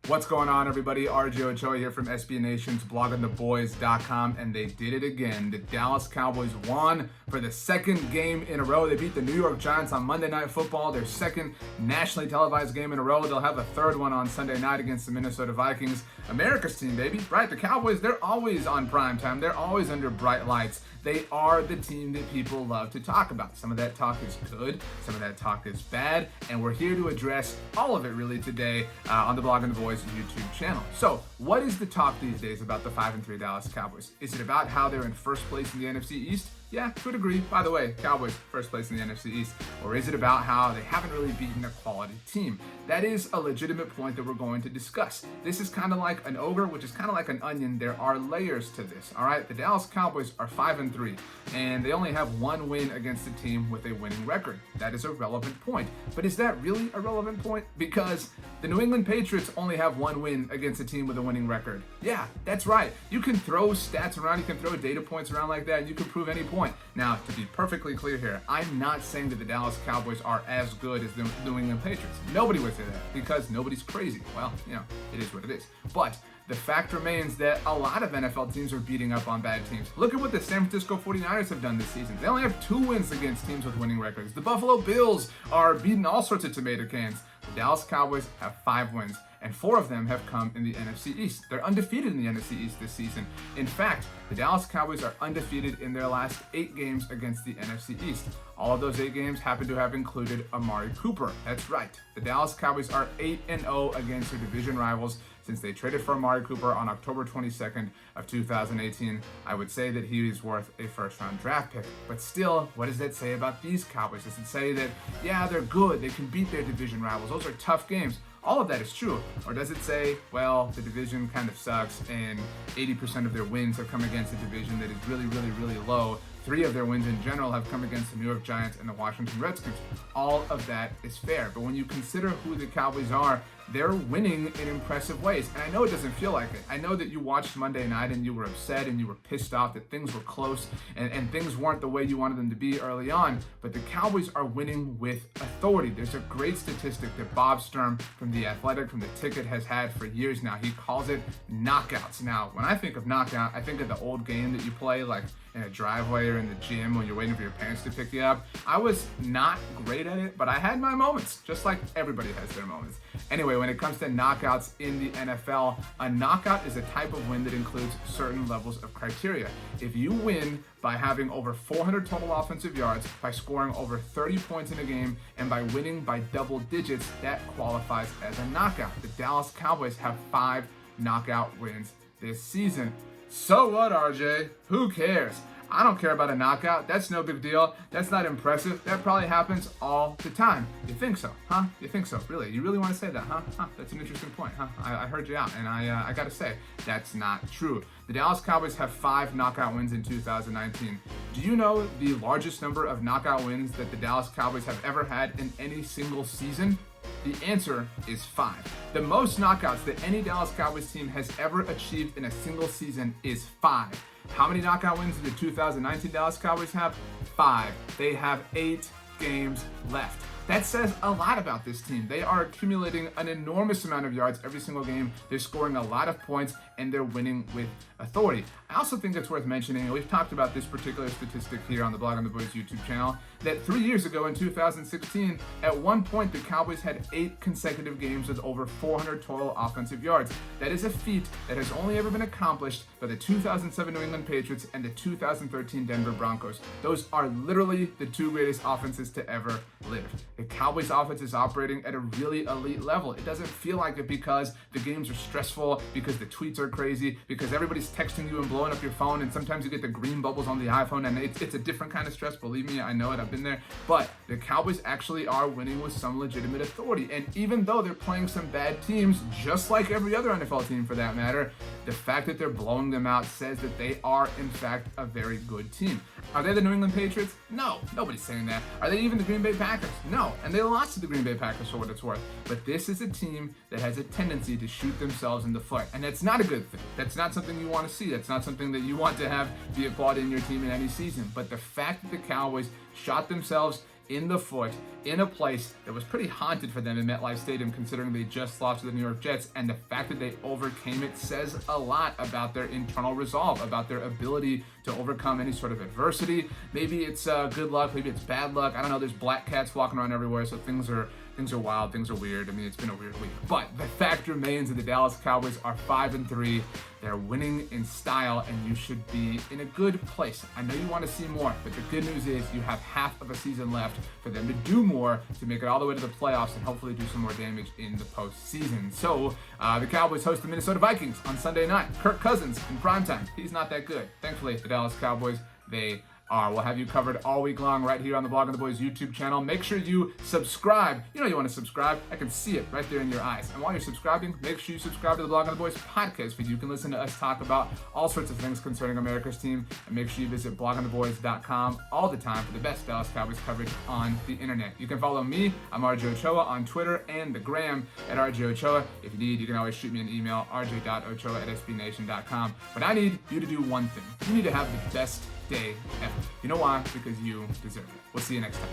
What's going on, everybody? Ochoa here from SB Nation's bloggingtheboys.com, and they did it again. The Dallas Cowboys won for the second game in a row. They beat the New York Giants on Monday Night Football, their second nationally televised game in a row. They'll have a third one on Sunday night against the Minnesota Vikings. America's team, baby. Right, the Cowboys, they're always on primetime. They're always under bright lights. They are the team that people love to talk about. Some of that talk is good, some of that talk is bad, and we're here to address all of it really today on the Blogging the Boys YouTube channel. So, what is the talk these days about the 5-3 Dallas Cowboys? Is it about how they're in first place in the NFC East? Yeah, to a degree. By the way, Cowboys first place in the NFC East. Or is it about how they haven't really beaten a quality team? That is a legitimate point that we're going to discuss. This is kind of like an ogre, which is kind of like an onion. There are layers to this, all right? The Dallas Cowboys are 5-3, and they only have one win against a team with a winning record. That is a relevant point. But is that really a relevant point? Because the New England Patriots only have one win against a team with a winning record. Yeah, that's right. You can throw stats around, you can throw data points around like that, and you can prove any point. Now, to be perfectly clear here, I'm not saying that the Dallas Cowboys are as good as the New England Patriots. Nobody would say that because nobody's crazy. Well, it is what it is. But the fact remains that a lot of NFL teams are beating up on bad teams. Look at what the San Francisco 49ers have done this season. They only have 2 wins against teams with winning records. The Buffalo Bills are beating all sorts of tomato cans. The Dallas Cowboys have 5 wins, and 4 of them have come in the NFC East. They're undefeated in the NFC East this season. In fact, the Dallas Cowboys are undefeated in their last 8 games against the NFC East. All of those 8 games happen to have included Amari Cooper. That's right. The Dallas Cowboys are 8-0 against their division rivals since they traded for Amari Cooper on October 22nd of 2018. I would say that he is worth a first-round draft pick. But still, what does that say about these Cowboys? Does it say that, yeah, they're good, they can beat their division rivals, those are tough games? All of that is true. Or does it say, well, the division kind of sucks and 80% of their wins have come against a division that is really, really, really low? 3 of their wins in general have come against the New York Giants and the Washington Redskins. All of that is fair. But when you consider who the Cowboys are, they're winning in impressive ways. And I know it doesn't feel like it. I know that you watched Monday night and you were upset and you were pissed off that things were close and things weren't the way you wanted them to be early on. But the Cowboys are winning with authority. There's a great statistic that Bob Sturm from The Athletic, from The Ticket, has had for years now. He calls it knockouts. Now, when I think of knockout, I think of the old game that you play like in a driveway or in the gym when you're waiting for your parents to pick you up. I was not great at it, but I had my moments, just like everybody has their moments. Anyway, when it comes to knockouts in the NFL, a knockout is a type of win that includes certain levels of criteria. If you win by having over 400 total offensive yards, by scoring over 30 points in a game, and by winning by double digits, that qualifies as a knockout. The Dallas Cowboys have 5 knockout wins this season. So what, RJ? Who cares? I don't care about a knockout. That's no big deal. That's not impressive. That probably happens all the time. You think so, huh? You think so? Really? You really want to say that, huh? That's an interesting point, huh? I heard you out, and I gotta say, that's not true. The Dallas Cowboys have 5 knockout wins in 2019. Do you know the largest number of knockout wins that the Dallas Cowboys have ever had in any single season? The answer is 5. The most knockouts that any Dallas Cowboys team has ever achieved in a single season is 5. How many knockout wins did the 2019 Dallas Cowboys have? 5. They have 8 games left. That says a lot about this team. They are accumulating an enormous amount of yards every single game. They're scoring a lot of points, and they're winning with authority. I also think it's worth mentioning, and we've talked about this particular statistic here on the Blogging the Boys YouTube channel, that 3 years ago in 2016, at one point the Cowboys had 8 consecutive games with over 400 total offensive yards. That is a feat that has only ever been accomplished by the 2007 New England Patriots and the 2013 Denver Broncos. Those are literally the 2 greatest offenses to ever live. The Cowboys offense is operating at a really elite level. It doesn't feel like it because the games are stressful, because the tweets are crazy, because everybody's texting you and blowing up your phone, and sometimes you get the green bubbles on the iPhone, and it's a different kind of stress. Believe me, I know it. I've been there. But the Cowboys actually are winning with some legitimate authority. And even though they're playing some bad teams, just like every other NFL team for that matter, the fact that they're blowing them out says that they are, in fact, a very good team. Are they the New England Patriots? No, nobody's saying that. Are they even the Green Bay Packers? No, and they lost to the Green Bay Packers for what it's worth. But this is a team that has a tendency to shoot themselves in the foot, and that's not a good thing. That's not something you want to see. That's not something that you want to have be applauded in your team in any season. But the fact that the Cowboys shot themselves in the foot in a place that was pretty haunted for them in MetLife Stadium, considering they just lost to the New York Jets, and the fact that they overcame it says a lot about their internal resolve, about their ability to overcome any sort of adversity. Maybe it's good luck, maybe it's bad luck. I don't know. There's black cats walking around everywhere, so things are wild, things are weird. I mean, it's been a weird week. But the fact remains that the Dallas Cowboys are 5-3. They're winning in style, and you should be in a good place. I know you want to see more, but the good news is you have half of a season left for them to do more, to make it all the way to the playoffs and hopefully do some more damage in the postseason. So the Cowboys host the Minnesota Vikings on Sunday night. Kirk Cousins in primetime. He's not that good. Thankfully, the Dallas Cowboys, they are. We'll have you covered all week long right here on the Blogging the Boys YouTube channel. Make sure you subscribe. You know you want to subscribe. I can see it right there in your eyes. And while you're subscribing, make sure you subscribe to the Blogging the Boys podcast feed. You can listen to us talk about all sorts of things concerning America's team. And make sure you visit bloggingtheboys.com all the time for the best Dallas Cowboys coverage on the internet. You can follow me. I'm RJ Ochoa on Twitter and the gram at RJ Ochoa. If you need, you can always shoot me an email, rj.ochoa@sbnation.com. But I need you to do one thing. You need to have the best day ever. You know why? Because you deserve it. We'll see you next time.